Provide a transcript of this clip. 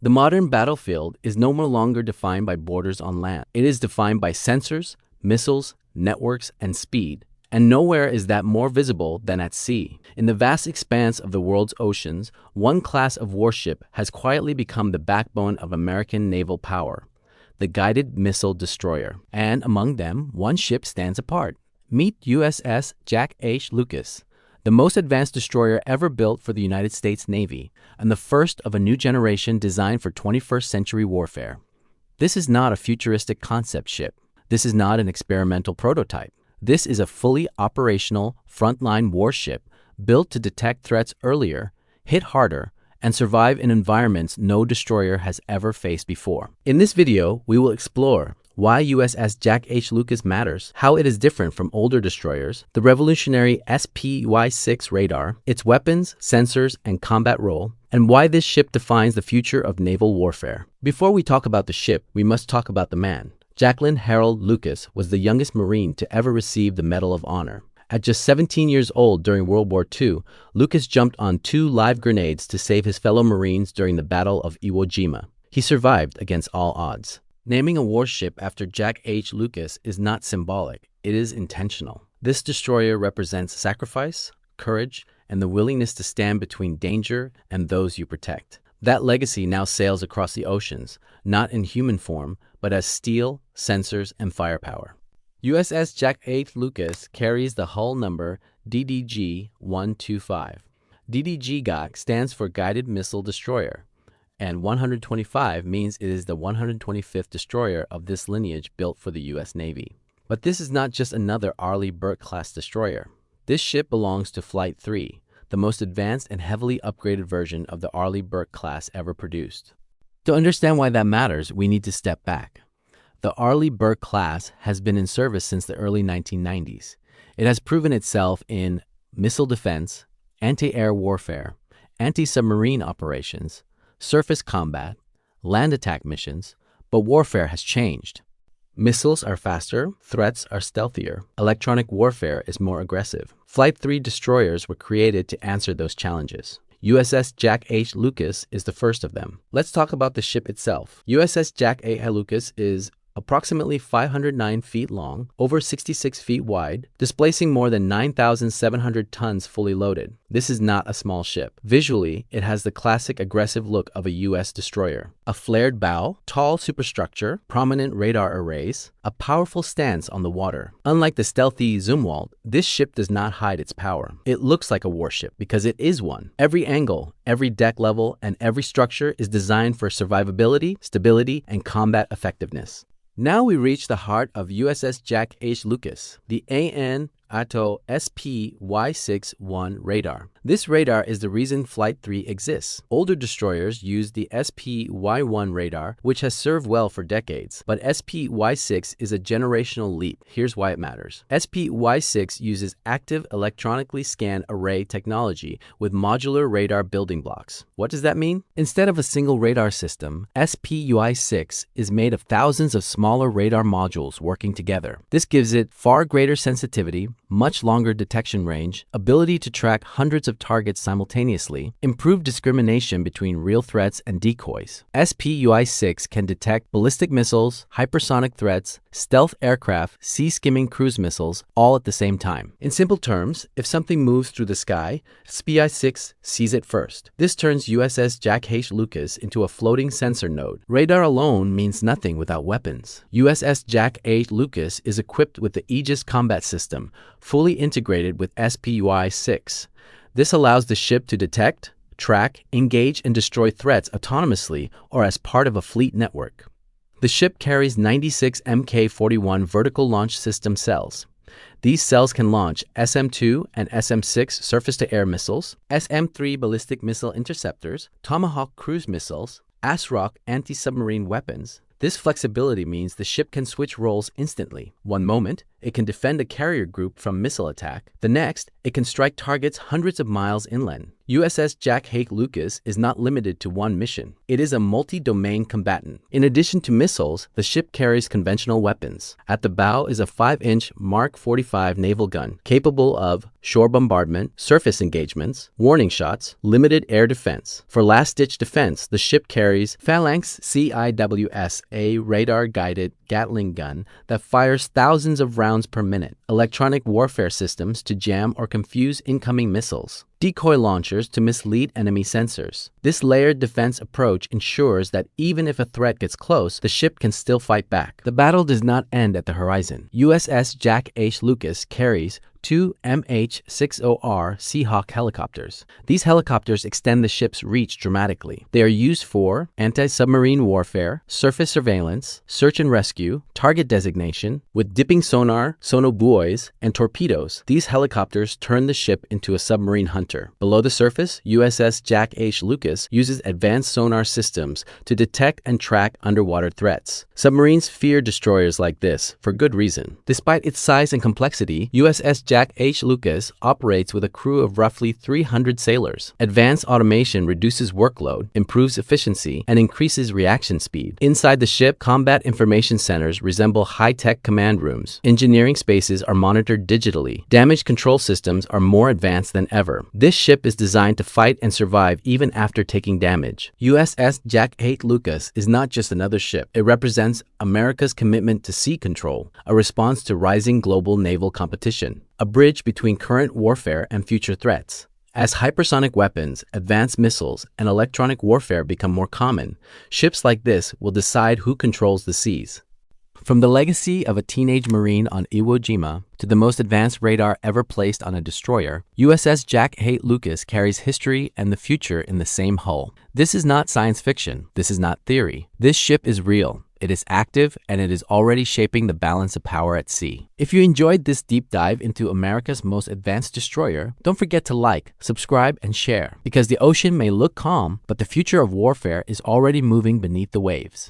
The modern battlefield is no longer defined by borders on land. It is defined by sensors, missiles, networks, and speed. And nowhere is that more visible than at sea. In the vast expanse of the world's oceans, one class of warship has quietly become the backbone of American naval power, the guided missile destroyer. And among them, one ship stands apart. Meet USS Jack H. Lucas, the most advanced destroyer ever built for the United States Navy, and the first of a new generation designed for 21st century warfare. This is not a futuristic concept ship. This is not an experimental prototype. This is a fully operational frontline warship built to detect threats earlier, hit harder, and survive in environments no destroyer has ever faced before. In this video, we will explore why USS Jack H. Lucas matters, how it is different from older destroyers, the revolutionary SPY-6 radar, its weapons, sensors, and combat role, and why this ship defines the future of naval warfare. Before we talk about the ship, we must talk about the man. Jacqueline Harold Lucas was the youngest Marine to ever receive the Medal of Honor. At just 17 years old during World War II, Lucas jumped on 2 live grenades to save his fellow Marines during the Battle of Iwo Jima. He survived against all odds. Naming a warship after Jack H. Lucas is not symbolic, it is intentional. This destroyer represents sacrifice, courage, and the willingness to stand between danger and those you protect. That legacy now sails across the oceans, not in human form, but as steel, sensors, and firepower. USS Jack H. Lucas carries the hull number DDG-125. DDG-GA stands for Guided Missile Destroyer, and 125 means it is the 125th destroyer of this lineage built for the U.S. Navy. But this is not just another Arleigh Burke-class destroyer. This ship belongs to Flight III, the most advanced and heavily upgraded version of the Arleigh Burke-class ever produced. To understand why that matters, we need to step back. The Arleigh Burke-class has been in service since the early 1990s. It has proven itself in missile defense, anti-air warfare, anti-submarine operations, surface combat, land attack missions, but warfare has changed. Missiles are faster, threats are stealthier, electronic warfare is more aggressive. Flight III destroyers were created to answer those challenges. USS Jack H. Lucas is the first of them. Let's talk about the ship itself. USS Jack H. Lucas is approximately 509 feet long, over 66 feet wide, displacing more than 9,700 tons fully loaded. This is not a small ship. Visually, it has the classic aggressive look of a U.S. destroyer. A flared bow, tall superstructure, prominent radar arrays, a powerful stance on the water. Unlike the stealthy Zumwalt, this ship does not hide its power. It looks like a warship because it is one. Every angle, every deck level, and every structure is designed for survivability, stability, and combat effectiveness. Now we reach the heart of USS Jack H. Lucas, the AN/ATO SPY-6-1 radar. This radar is the reason Flight III exists. Older destroyers used the SPY-1 radar, which has served well for decades, but SPY-6 is a generational leap. Here's why it matters. SPY-6 uses active electronically scanned array technology with modular radar building blocks. What does that mean? Instead of a single radar system, SPY-6 is made of thousands of smaller radar modules working together. This gives it far greater sensitivity, much longer detection range, ability to track hundreds of targets simultaneously, improved discrimination between real threats and decoys. SPY-6 can detect ballistic missiles, hypersonic threats, stealth aircraft, sea-skimming cruise missiles, all at the same time. In simple terms, if something moves through the sky, SPY-6 sees it first. This turns USS Jack H. Lucas into a floating sensor node. Radar alone means nothing without weapons. USS Jack H. Lucas is equipped with the Aegis combat system, fully integrated with SPY-6. This allows the ship to detect, track, engage, and destroy threats autonomously or as part of a fleet network. The ship carries 96 Mk-41 vertical launch system cells. These cells can launch SM-2 and SM-6 surface-to-air missiles, SM-3 ballistic missile interceptors, Tomahawk cruise missiles, ASROC anti-submarine weapons. This flexibility means the ship can switch roles instantly. One moment, it can defend a carrier group from missile attack. The next, it can strike targets hundreds of miles inland. USS Jack H. Lucas is not limited to one mission. It is a multi-domain combatant. In addition to missiles, the ship carries conventional weapons. At the bow is a 5-inch Mark 45 naval gun, capable of shore bombardment, surface engagements, warning shots, limited air defense. For last-ditch defense, the ship carries Phalanx CIWS, a radar-guided Gatling gun that fires thousands of rounds per minute, electronic warfare systems to jam or confuse incoming missiles, decoy launchers to mislead enemy sensors. This layered defense approach ensures that even if a threat gets close, the ship can still fight back. The battle does not end at the horizon. USS Jack H. Lucas carries two MH-60R Seahawk helicopters. These helicopters extend the ship's reach dramatically. They are used for anti-submarine warfare, surface surveillance, search and rescue, target designation. With dipping sonar, sonobuoys, and torpedoes, these helicopters turn the ship into a submarine hunter. Below the surface, USS Jack H. Lucas uses advanced sonar systems to detect and track underwater threats. Submarines fear destroyers like this, for good reason. Despite its size and complexity, USS Jack H. Lucas operates with a crew of roughly 300 sailors. Advanced automation reduces workload, improves efficiency, and increases reaction speed. Inside the ship, combat information centers resemble high-tech command rooms. Engineering spaces are monitored digitally. Damage control systems are more advanced than ever. This ship is designed to fight and survive even after taking damage. USS Jack H. Lucas is not just another ship. It represents America's commitment to sea control, a response to rising global naval competition, a bridge between current warfare and future threats. As hypersonic weapons, advanced missiles, and electronic warfare become more common, ships like this will decide who controls the seas. From the legacy of a teenage Marine on Iwo Jima to the most advanced radar ever placed on a destroyer, USS Jack H. Lucas carries history and the future in the same hull. This is not science fiction. This is not theory. This ship is real. It is active, and it is already shaping the balance of power at sea. If you enjoyed this deep dive into America's most advanced destroyer, don't forget to like, subscribe, and share, because the ocean may look calm, but the future of warfare is already moving beneath the waves.